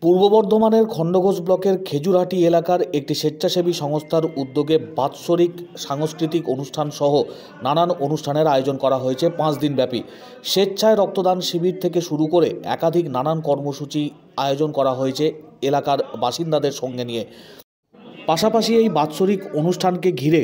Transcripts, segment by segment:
পূর্ব বর্ধমানের খণ্ডঘোষ ব্লকের খেজুরহাটি এলাকার একটি স্বেচ্ছাসেবী সংস্থার উদ্যোগে বাৎসরিক সাংস্কৃতিক অনুষ্ঠান সহ নানান অনুষ্ঠানের আয়োজন করা হয়েছে 5 দিনব্যাপী। স্বেচ্ছায় রক্তদান শিবির থেকে শুরু করে একাধিক নানান কর্মসূচি আয়োজন করা হয়েছে এলাকার বাসিন্দাদের সঙ্গে নিয়ে। পাশাপাশি এই বাৎসরিক অনুষ্ঠানকে ঘিরে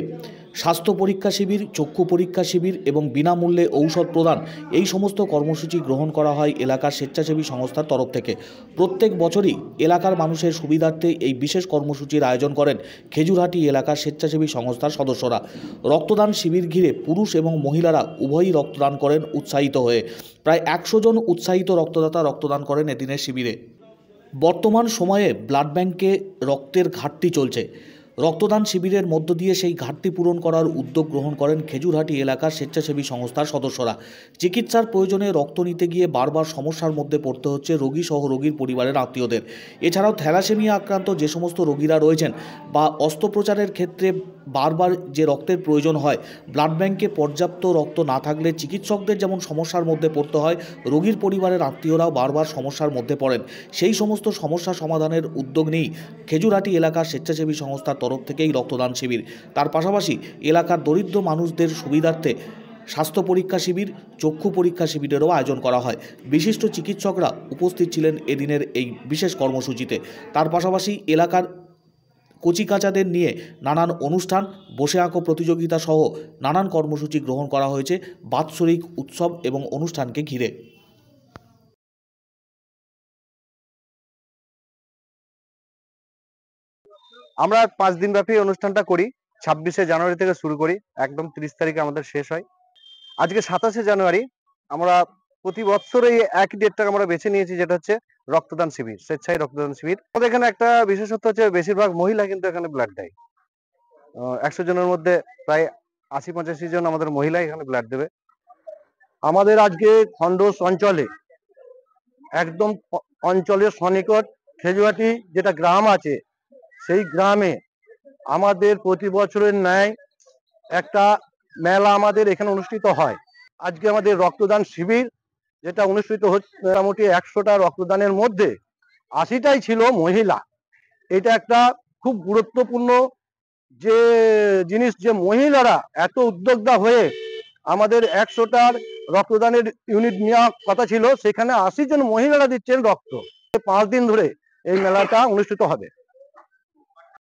স্বাস্থ্য পরীক্ষা শিবির, চক্ষু পরীক্ষা শিবির এবং বিনামূল্যে ঔষধ প্রদান এই সমস্ত কর্মসূচি গ্রহণ করা হয় এলাকার স্বেচ্ছাসেবী সংস্থার তরফ থেকে। প্রত্যেক বছরই এলাকার মানুষের সুবিধার্থে এই বিশেষ কর্মসূচির আয়োজন করেন খেজুরহাটি এলাকার স্বেচ্ছাসেবী সংস্থার সদস্যরা। রক্তদান শিবির ঘিরে পুরুষ এবং মহিলারা উভয়ই রক্তদান করেন উৎসাহিত হয়ে। প্রায় 100 জন উৎসাহিত রক্তদাতা রক্তদান করেন এদিনের শিবিরে। বর্তমান সময়ে ব্লাড ব্যাংকে রক্তের ঘাটতি চলছে। রক্তদান শিবিরের মধ্য দিয়ে সেই ঘাটতি পূরণ করার উদ্যোগ গ্রহণ করেন খেজুরহাটি এলাকার স্বেচ্ছাসেবী সংস্থার সদস্যরা। চিকিৎসার প্রয়োজনে রক্ত নিতে গিয়ে বারবার সমস্যার মধ্যে পড়তে হচ্ছে রোগী সহ রোগীর পরিবারের আত্মীয়দের। এছাড়াও থ্যালাসেমিয়া আক্রান্ত যে সমস্ত রোগীরা রয়েছেন বা অস্ত্রোপচারের ক্ষেত্রে বারবার যে রক্তের প্রয়োজন হয়, ব্লাড ব্যাংকে পর্যাপ্ত রক্ত না থাকলে চিকিৎসকদের যেমন সমস্যার মধ্যে পড়তে হয়, রোগীর পরিবারের আত্মীয়রাও বারবার সমস্যার মধ্যে পড়েন। সেই সমস্ত সমস্যা সমাধানের উদ্যোগ নেই খেজুরহাটি এলাকার স্বেচ্ছাসেবী সংস্থার তরফ থেকেই রক্তদান শিবির। তার পাশাপাশি এলাকার দরিদ্র মানুষদের সুবিধার্থে স্বাস্থ্য পরীক্ষা শিবির, চক্ষু পরীক্ষা শিবিরেরও আয়োজন করা হয়। বিশিষ্ট চিকিৎসকরা উপস্থিত ছিলেন এদিনের এই বিশেষ কর্মসূচিতে। তার পাশাপাশি এলাকার কচিকাঁচাদের নিয়ে নানান অনুষ্ঠান, বসে আঁকো প্রতিযোগিতা সহ নানান কর্মসূচি গ্রহণ করা হয়েছে বাৎসরিক উৎসব এবং অনুষ্ঠানকে ঘিরে। আমরা 5 দিন ব্যাপী অনুষ্ঠানটা করি। 26শে জানুয়ারি থেকে শুরু করি, একদম 30 তারিখে আমাদের শেষ হয়। আজকে 27শে জানুয়ারি। আমরা প্রতি বছর এই একই ডেটটাকে আমরা বেছে নিয়েছি, যেটা হচ্ছে রক্তদান শিবির, স্বেচ্ছায় রক্তদান শিবির। আমাদের এখানে একটা বিশেষত্ব হচ্ছে বেশিরভাগ মহিলা কিন্তু এখানে ব্লাড দেয়। 100 জনের মধ্যে প্রায় 80-85 জন আমাদের মহিলা এখানে ব্লাড দেবে। আমাদের আজকে খণ্ডঘোষ অঞ্চলে, একদম অঞ্চলের সন্নিকট খেজুরহাটি যেটা গ্রাম আছে, সেই গ্রামে আমাদের প্রতি বছরের ন্যায় একটা মেলা আমাদের এখানে অনুষ্ঠিত হয়। আজকে আমাদের রক্তদান শিবির যেটা অনুষ্ঠিত হচ্ছে, মোটামুটি 100টা রক্তদানের মধ্যে 80টাই ছিল মহিলা। এটা একটা খুব গুরুত্বপূর্ণ যে জিনিস, যে মহিলারা এত উদ্যোক্তা হয়ে আমাদের 100টার রক্তদানের ইউনিট নেওয়া কথা ছিল, সেখানে 80 জন মহিলারা দিচ্ছেন রক্ত। 5 দিন ধরে এই মেলাটা অনুষ্ঠিত হবে।